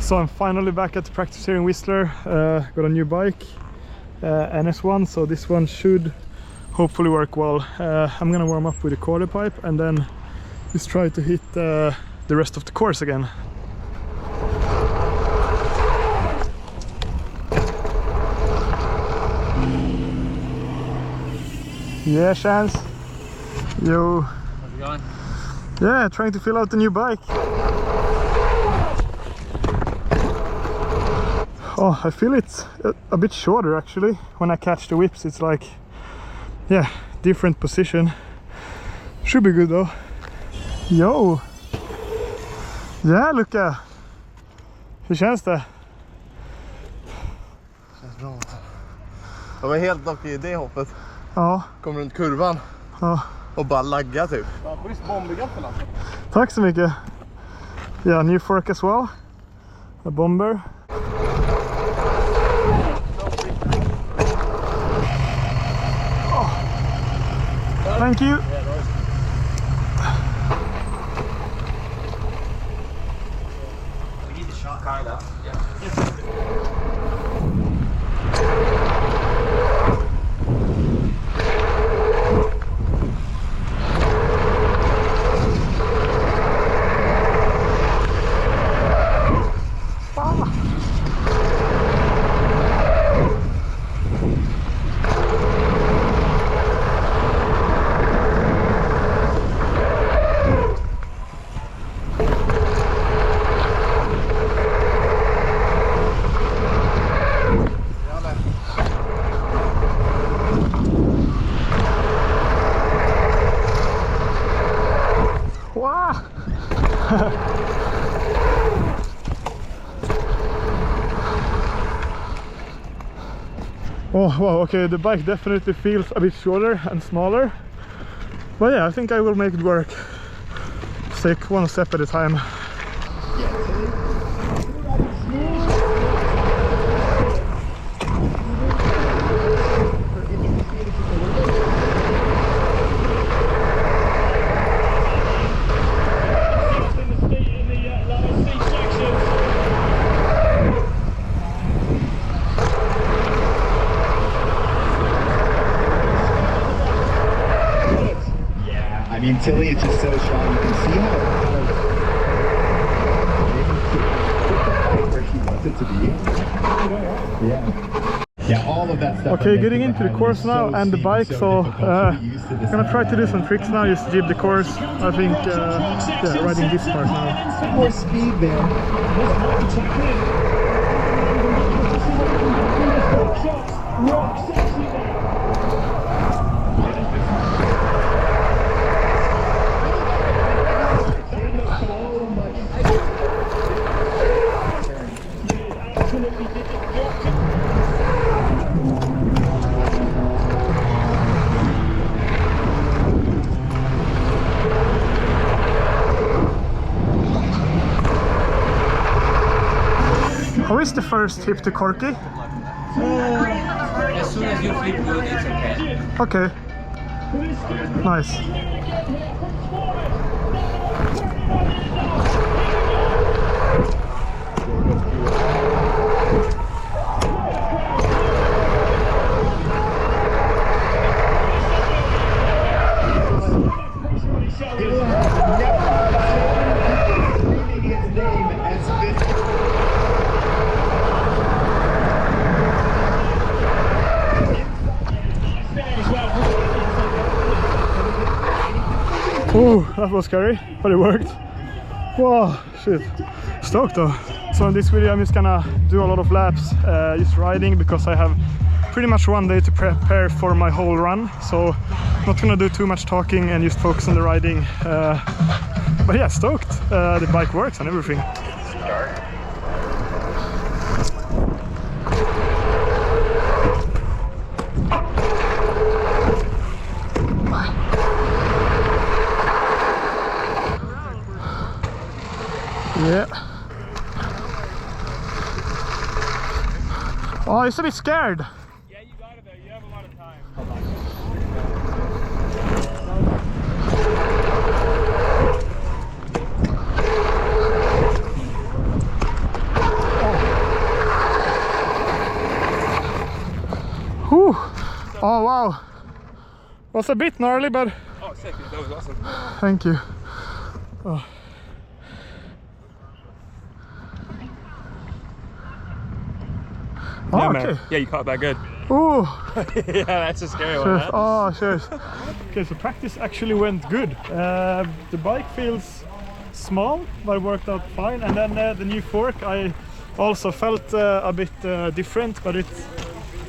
So I'm finally back at the practice here in Whistler. Got a new bike, NS1, so this one should hopefully work well. I'm gonna warm up with a quarter pipe and then just try to hit the rest of the course again. Yeah, Chance. Yo. How's it going? Yeah, trying to fill out the new bike. Oh, I feel it's a bit shorter actually. When I catch the whips, it's like, yeah, different position. Should be good though. Yo! Ja, Luca! Hur känns det? Känns bra. Jag var helt dock i det hoppet. Ja. Kom runt kurvan. Ja. Och bara lagga typ. Tack så mycket. Yeah, new fork as well. A bomber. Oh. Thank you. Kinda. Yeah. Oh wow, okay, the bike definitely feels a bit shorter and smaller, but yeah, I think I will make it work. Take one step at a time. I mean, Tilly is just so strong. You can see how where she wants it to be. Yeah, all of that stuff. Okay, getting into the course now and the bike, so I'm gonna try to do some tricks now, just jib the course. I think, yeah, riding this part now. More speed there. How is the first hip to corky? As soon as you flip good, it's okay. Okay. Nice. Oh, that was scary, but it worked. Wow, shit. Stoked though. So in this video I'm just gonna do a lot of laps, just riding, because I have pretty much one day to prepare for my whole run. So not gonna do too much talking and just focus on the riding. But yeah, stoked. The bike works and everything. Yeah. Oh, he's a bit scared. Yeah, you got it there. You have a lot of time. Was a bit gnarly, but Oh, sick. That was awesome. thank you. Oh. Oh, Yeah, okay. man. Yeah, you caught that good. Ooh. Yeah, that's a scary one. Cheers. Huh? Oh, cheers. Okay, so practice actually went good. The bike feels small, but it worked out fine. And then the new fork, I also felt a bit different, but it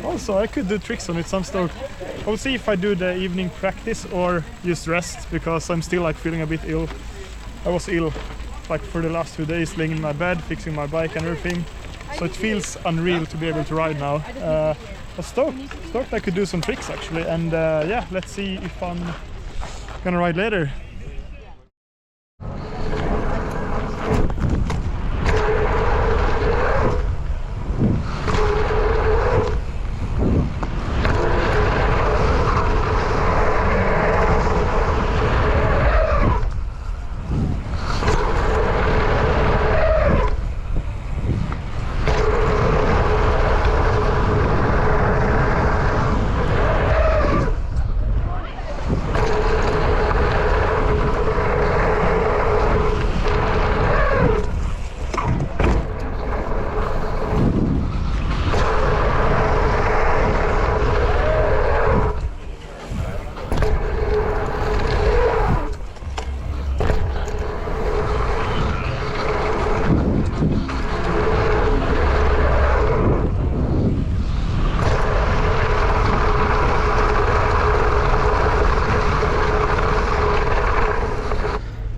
also I could do tricks on it. So I'm stoked. I'll see if I do the evening practice or just rest, because I'm still like feeling a bit ill. I was ill like for the last 2 days, laying in my bed, fixing my bike and everything. So it feels unreal to be able to ride now. But stoked I could do some tricks actually, and yeah, let's see if I'm gonna ride later.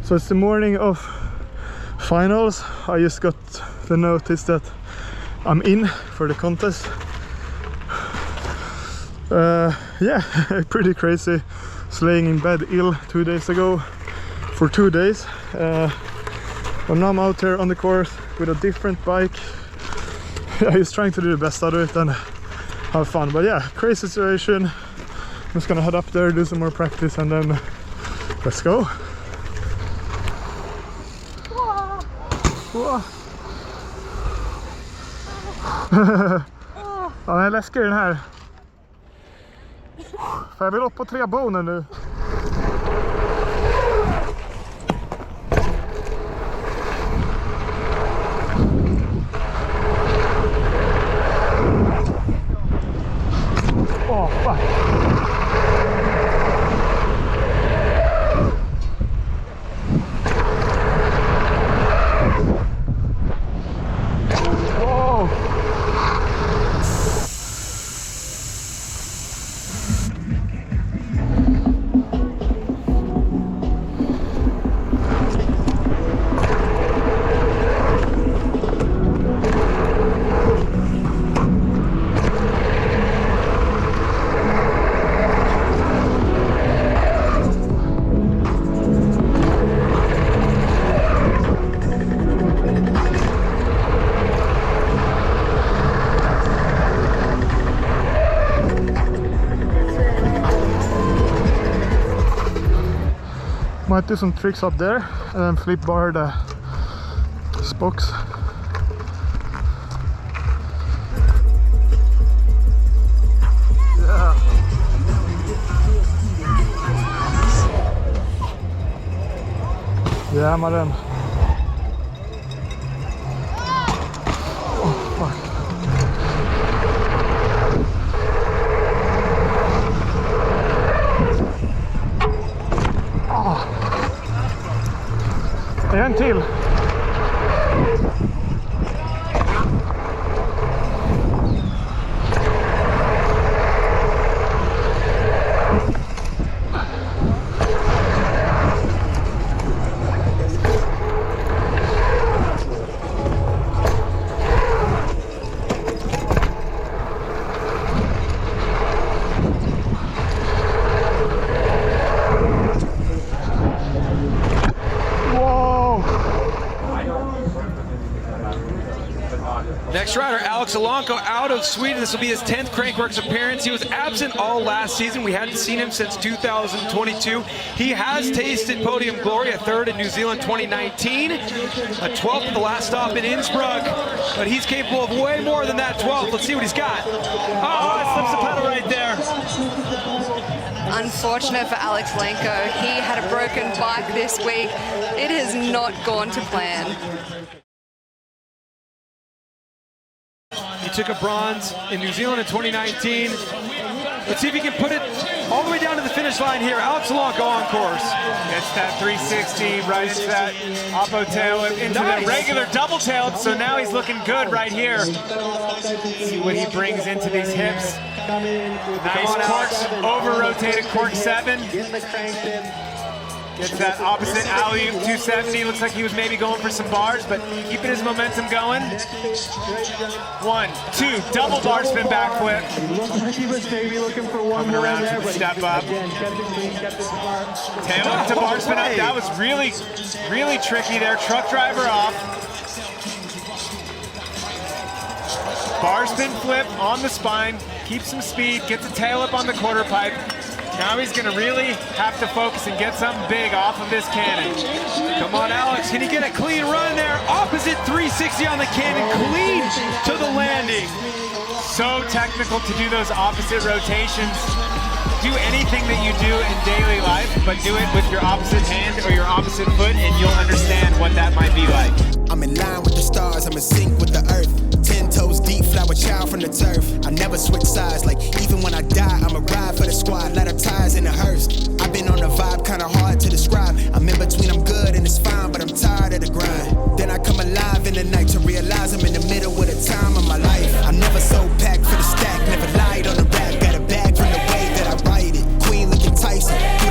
So it's the morning of finals. I just got the notice that I'm in for the contest. Yeah, pretty crazy. Was laying in bed ill 2 days ago for 2 days. But now I'm out here on the course with a different bike. I was trying to do the best out of it and have fun. But yeah, crazy situation. I'm just gonna head up there, do some more practice, and then let's go. Ja, den är läskig den här. För jag vill upp på 3 bonen nu. Åh, fuck. Might do some tricks up there and then flip bar the spokes. Yeah. Yeah, madam. Oh, fuck. En till. Next rider, Alex Alonco out of Sweden. This will be his 10th Crankworx appearance. He was absent all last season. We hadn't seen him since 2022. He has tasted podium glory, a 3rd in New Zealand 2019, a 12th at the last stop in Innsbruck, but he's capable of way more than that 12th. Let's see what he's got. Oh, it slips the pedal right there. unfortunate for Alex Lenko. He had a broken bike this week. It has not gone to plan. He took a bronze in New Zealand in 2019. Let's see if he can put it all the way down to the finish line here. Alex Alonco on course. Gets that 360 right into that oppo tail, into the regular double tailed. So now he's looking good right here. See what he brings into these hips. Nice corks, over rotated cork 7. Gets that opposite alley 270. Looks like he was maybe going for some bars, but keeping his momentum going. 1, 2, double bar spin backflip. Coming around for the step up. Tail up to bar spin up. That was really, really tricky there. Truck driver off. Bar spin flip on the spine. Keeps some speed. Gets a tail up on the quarter pipe. Now he's gonna really have to focus and get something big off of this cannon. Come on, Alex, can he get a clean run there? Opposite 360 on the cannon, clean to the landing. So technical to do those opposite rotations. Do anything that you do in daily life, but do it with your opposite hand or your opposite foot, and you'll understand what that might be like. I'm in line with the stars, I'm in sync with the earth. 10 toes deep, flower child from the turf. I never switch sides, like even when I die, I'ma ride for the squad, let her ties in the hearse. I've been on the vibe.